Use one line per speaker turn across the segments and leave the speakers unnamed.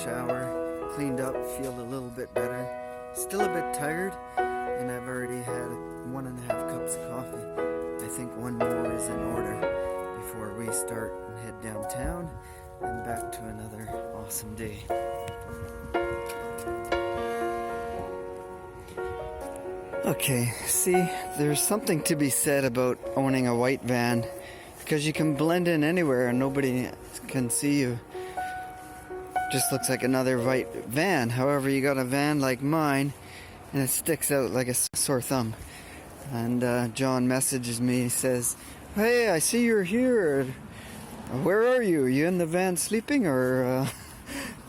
shower, cleaned up, feel a little bit better. Still a bit tired, and I've already had 1.5 cups of coffee. I think one more is in order before we start and head downtown and back to another awesome day. Okay, see, there's something to be said about owning a white van because you can blend in anywhere and nobody can see you. Just looks like another white van. However, you got a van like mine and it sticks out like a sore thumb. And John messages me, he says, "Hey, I see you're here. Where are you? Are you in the van sleeping or?"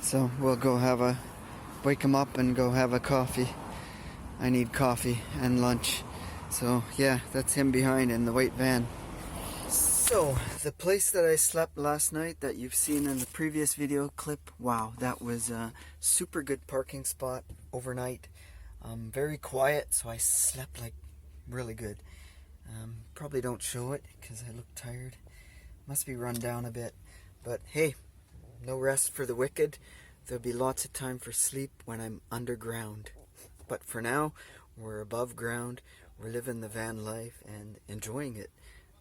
So we'll go wake him up and go have a coffee. I need coffee and lunch. So yeah, that's him behind in the white van. So, the place that I slept last night that you've seen in the previous video clip, wow, that was a super good parking spot overnight. Very quiet, so I slept like really good. Probably don't show it because I look tired. Must be run down a bit. But hey, no rest for the wicked. There'll be lots of time for sleep when I'm underground. But for now, we're above ground. We're living the van life and enjoying it.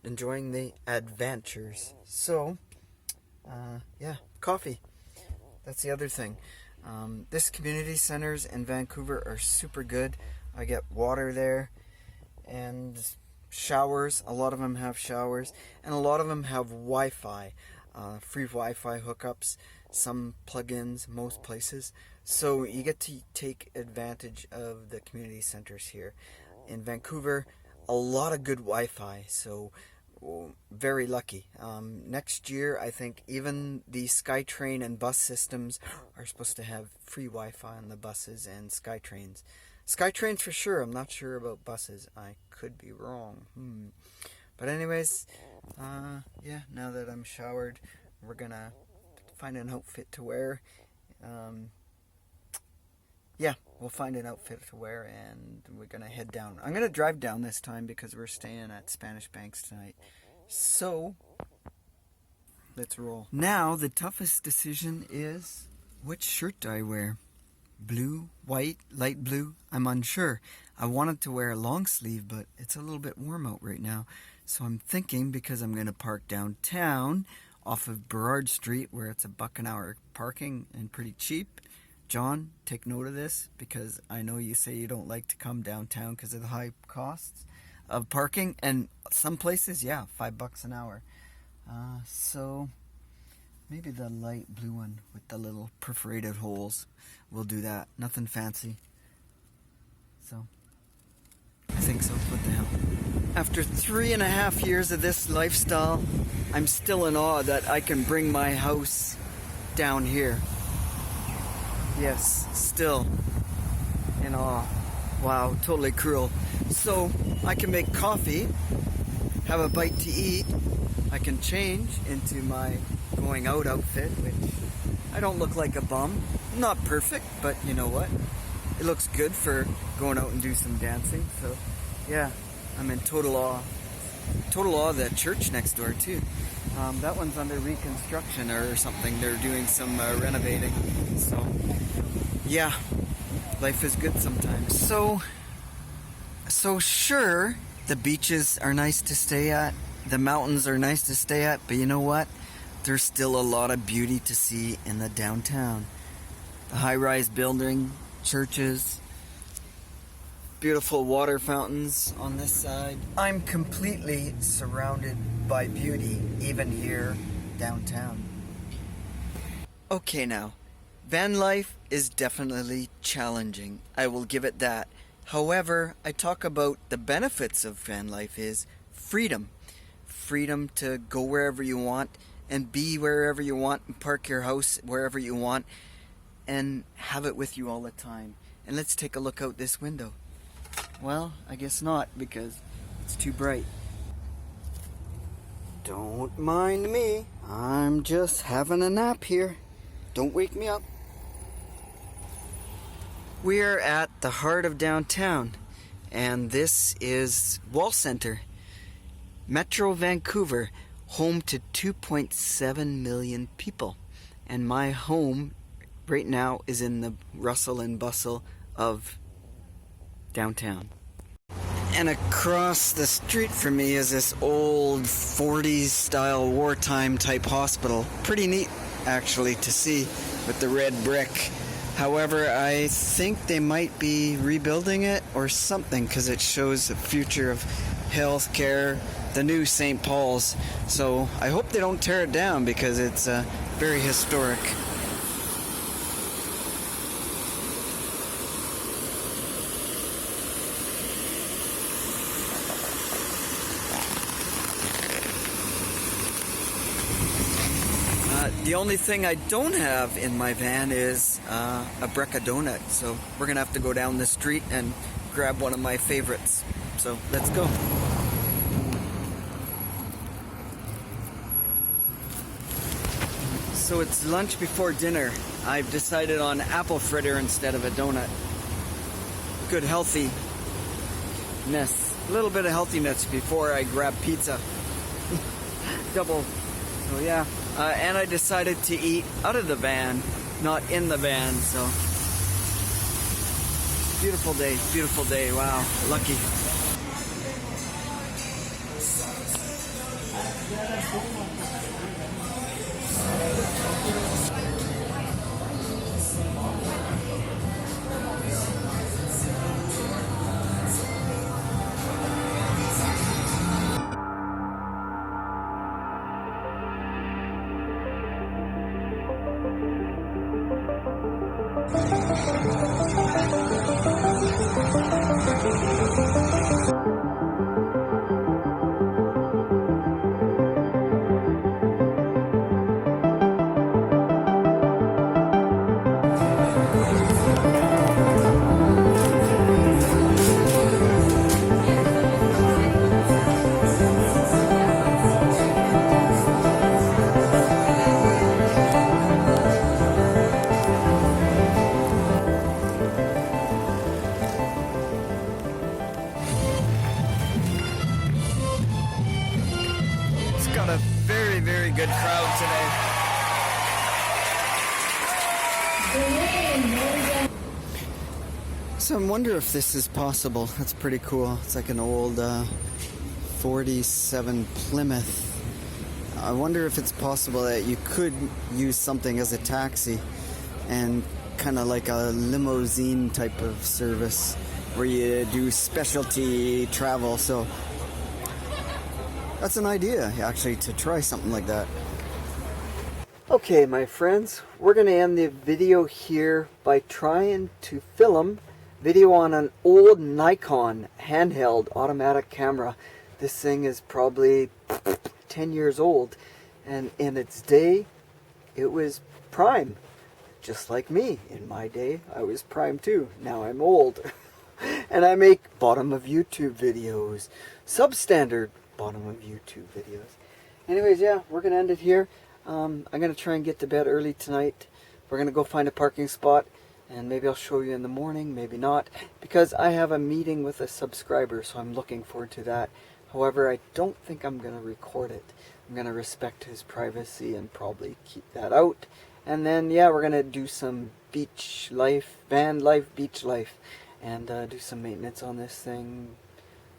Enjoying the adventures. So, yeah, coffee. That's the other thing. This community centers in Vancouver are super good. I get water there and showers. A lot of them have showers, and a lot of them have Wi-Fi, free Wi-Fi hookups. Some plugins, most places. So you get to take advantage of the community centers here in Vancouver. A lot of good Wi-Fi. So. Very lucky. Next year, I think even the SkyTrain and bus systems are supposed to have free Wi-Fi on the buses and SkyTrains. SkyTrains for sure. I'm not sure about buses. I could be wrong. But anyways, yeah, now that I'm showered, we're gonna find an outfit to wear. Yeah, we'll find an outfit to wear and we're going to head down. I'm going to drive down this time because we're staying at Spanish Banks tonight. So, let's roll. Now, the toughest decision is, which shirt do I wear? Blue, white, light blue? I'm unsure. I wanted to wear a long sleeve, but it's a little bit warm out right now. So I'm thinking, because I'm going to park downtown off of Burrard Street, where it's $1 an hour parking and pretty cheap. John, take note of this because I know you say you don't like to come downtown because of the high costs of parking, and some places, yeah, $5 an hour. So maybe the light blue one with the little perforated holes. We'll do that. Nothing fancy. So I think so. What the hell? After 3.5 years of this lifestyle, I'm still in awe that I can bring my house down here. Yes, still in awe. Wow, totally cruel. So I can make coffee, have a bite to eat. I can change into my going out outfit, which I don't look like a bum. Not perfect, but you know what? It looks good for going out and do some dancing. So yeah, I'm in total awe. Total awe of the church next door too. That one's under reconstruction or something. They're doing some renovating. So, yeah, life is good sometimes. So sure, the beaches are nice to stay at. The mountains are nice to stay at. But you know what? There's still a lot of beauty to see in the downtown. The high-rise building, churches, beautiful water fountains on this side. I'm completely surrounded by beauty, even here downtown. Okay now, van life is definitely challenging. I will give it that. However, I talk about the benefits of van life is freedom. Freedom to go wherever you want and be wherever you want and park your house wherever you want and have it with you all the time. And let's take a look out this window. Well, I guess not because it's too bright. Don't mind me. I'm just having a nap here. Don't wake me up. We are at the heart of downtown, and this is Wall Center. Metro Vancouver, home to 2.7 million people. And my home right now is in the rustle and bustle of downtown. And across the street from me is this old 40s style wartime type hospital. Pretty neat actually to see with the red brick. However, I think they might be rebuilding it or something because it shows the future of healthcare, the new St. Paul's. So I hope they don't tear it down because it's very historic. The only thing I don't have in my van is a Brecca donut, so we're gonna have to go down the street and grab one of my favorites. So let's go. So it's lunch before dinner. I've decided on apple fritter instead of a donut. Good healthiness, a little bit of healthiness before I grab pizza. Double. So yeah. And I decided to eat out of the van, not in the van, so. Beautiful day, wow, lucky. Got a very good crowd today. So I wonder if this is possible. That's pretty cool. It's like an old 47 Plymouth. I wonder if it's possible that you could use something as a taxi and kind of like a limousine type of service where you do specialty travel. So that's an idea, actually, to try something like that. Okay, my friends, we're going to end the video here by trying to film video on an old Nikon handheld automatic camera. This thing is probably 10 years old, and in its day, it was prime. Just like me. In my day, I was prime too. Now I'm old. And I make bottom of YouTube videos. Substandard bottom of YouTube videos. Anyways, yeah, we're gonna end it here. I'm gonna try and get to bed early tonight. We're gonna go find a parking spot, and maybe I'll show you in the morning, maybe not, because I have a meeting with a subscriber, so I'm looking forward to that. However, I don't think I'm gonna record it. I'm gonna respect his privacy and probably keep that out. And then, yeah, we're gonna do some beach life, van life, beach life, and do some maintenance on this thing.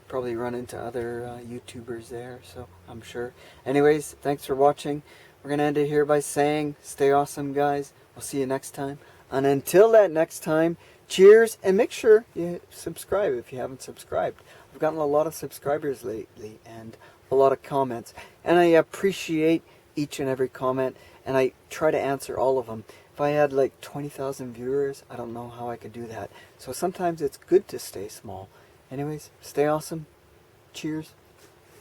Probably run into other YouTubers there, so I'm sure. Anyways, thanks for watching. We're going to end it here by saying, stay awesome, guys. We'll see you next time. And until that next time, cheers, and make sure you subscribe if you haven't subscribed. I've gotten a lot of subscribers lately and a lot of comments. And I appreciate each and every comment, and I try to answer all of them. If I had like 20,000 viewers, I don't know how I could do that. So sometimes it's good to stay small. Anyways, stay awesome. Cheers.